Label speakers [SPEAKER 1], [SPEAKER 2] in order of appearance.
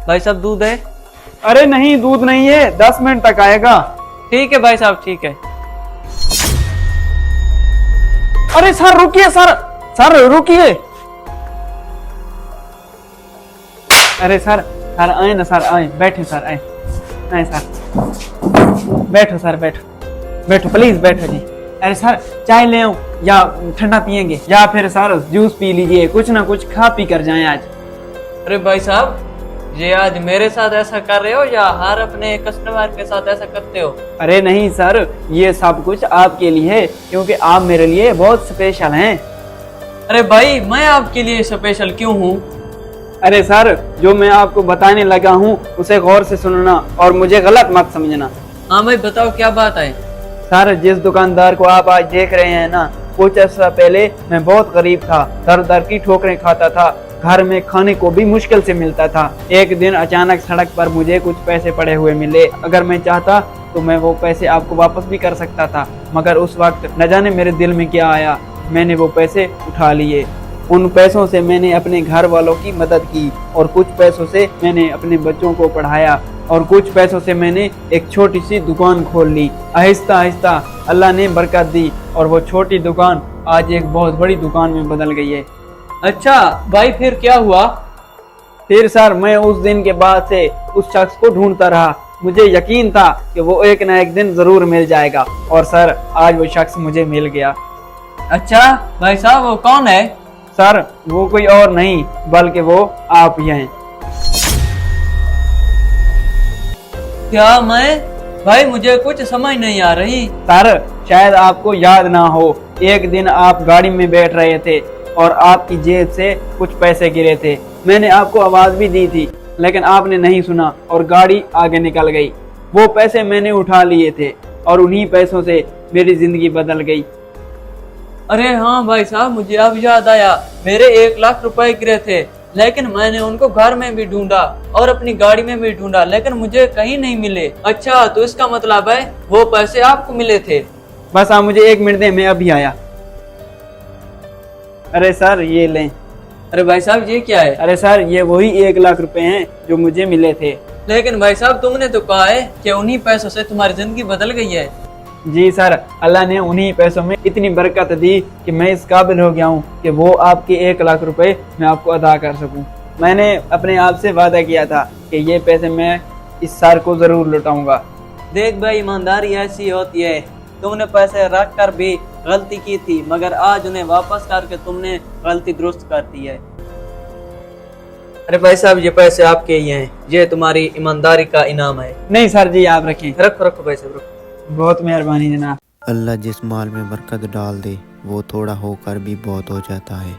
[SPEAKER 1] भाई साहब दूध है?
[SPEAKER 2] अरे नहीं, दूध नहीं है, 10 मिनट तक आएगा।
[SPEAKER 1] ठीक है भाई साहब, ठीक है।
[SPEAKER 2] अरे सर रुकिए, सर रुकिए। अरे सर आए ना, सर आए, बैठे सर, आए सर, बैठो सर, बैठो प्लीज, बैठो जी। अरे सर चाय ले आऊं या ठंडा पियेंगे, या फिर सर जूस पी लीजिए, कुछ ना कुछ खा पी कर जाएं आज।
[SPEAKER 1] अरे भाई साहब, ये आज मेरे साथ ऐसा कर रहे हो या हर अपने कस्टमर के साथ ऐसा करते हो?
[SPEAKER 2] अरे नहीं सर, ये सब कुछ आपके लिए है, क्योंकि आप मेरे लिए बहुत स्पेशल हैं।
[SPEAKER 1] अरे भाई, मैं आपके लिए स्पेशल क्यों हूँ?
[SPEAKER 2] अरे सर, जो मैं आपको बताने लगा हूँ उसे गौर से सुनना और मुझे गलत मत समझना।
[SPEAKER 1] हाँ भाई बताओ, क्या बात है?
[SPEAKER 2] सर, जिस दुकानदार को आप आज देख रहे हैं ना, कुछ अर्सा पहले मैं बहुत गरीब था, दर दर की ठोकरें खाता था, घर में खाने को भी मुश्किल से मिलता था। एक दिन अचानक सड़क पर मुझे कुछ पैसे पड़े हुए मिले। अगर मैं चाहता तो मैं वो पैसे आपको वापस भी कर सकता था, मगर उस वक्त न जाने मेरे दिल में क्या आया, मैंने वो पैसे उठा लिए। उन पैसों से मैंने अपने घर वालों की मदद की, और कुछ पैसों से मैंने अपने बच्चों को पढ़ाया, और कुछ पैसों से मैंने एक छोटी सी दुकान खोल ली। आहिस्ता आहिस्ता अल्लाह ने बरकत दी, और वो छोटी दुकान आज एक बहुत बड़ी दुकान में बदल गई है।
[SPEAKER 1] अच्छा भाई, फिर क्या हुआ?
[SPEAKER 2] फिर सर, मैं उस दिन के बाद से उस शख्स को ढूंढता रहा। मुझे यकीन था कि वो एक न एक दिन जरूर मिल जाएगा, और सर आज वो शख्स मुझे मिल गया।
[SPEAKER 1] अच्छा भाई साहब, वो कौन है?
[SPEAKER 2] सर, वो कोई और नहीं बल्कि वो आप ही हैं।
[SPEAKER 1] क्या मैं? भाई मुझे कुछ समझ नहीं आ रही।
[SPEAKER 2] सर, शायद आपको याद ना हो, एक दिन आप गाड़ी में बैठ रहे थे और आपकी जेब से कुछ पैसे गिरे थे। मैंने आपको आवाज भी दी थी, लेकिन आपने नहीं सुना और गाड़ी आगे निकल गई। वो पैसे मैंने उठा लिए थे, और उन्हीं पैसों से मेरी जिंदगी बदल गई।
[SPEAKER 1] अरे हाँ भाई साहब, मुझे अब याद आया, मेरे 1 लाख रुपए गिरे थे, लेकिन मैंने उनको घर में भी ढूंढा और अपनी गाड़ी में भी ढूंढा, लेकिन मुझे कहीं नहीं मिले। अच्छा, तो इसका मतलब है वो पैसे आपको मिले थे?
[SPEAKER 2] बस आप मुझे 1 मिनट दें, मैं अभी आया। अरे सर, ये लें।
[SPEAKER 1] अरे भाई साहब, ये क्या है?
[SPEAKER 2] अरे सर, ये वही 1 लाख रुपए हैं जो मुझे मिले थे।
[SPEAKER 1] लेकिन भाई साहब, तुमने तो कहा है कि उन्हीं पैसों से तुम्हारी जिंदगी बदल गई है।
[SPEAKER 2] जी सर, अल्लाह ने उन्हीं पैसों में इतनी बरकत दी कि मैं इस काबिल हो गया हूँ कि वो आपके 1 लाख रुपए मैं आपको अदा कर सकूँ। मैंने अपने आप से वादा किया था कि ये पैसे मैं इस साल को जरूर लौटाऊंगा।
[SPEAKER 1] देख भाई, ईमानदारी ऐसी होती है, तुमने पैसे रख कर भी गलती की थी, मगर आज उन्हें वापस करके तुमने गलती दुरुस्त कर दी है। अरे भाई साहब, ये पैसे आपके ही हैं, ये तुम्हारी ईमानदारी का इनाम है।
[SPEAKER 2] नहीं सर जी, आप रखें।
[SPEAKER 1] रखो रखो भाई साहब, रखो।
[SPEAKER 2] बहुत मेहरबानी जनाब।
[SPEAKER 3] अल्लाह जिस माल में बरकत डाल दे वो थोड़ा होकर भी बहुत हो जाता है।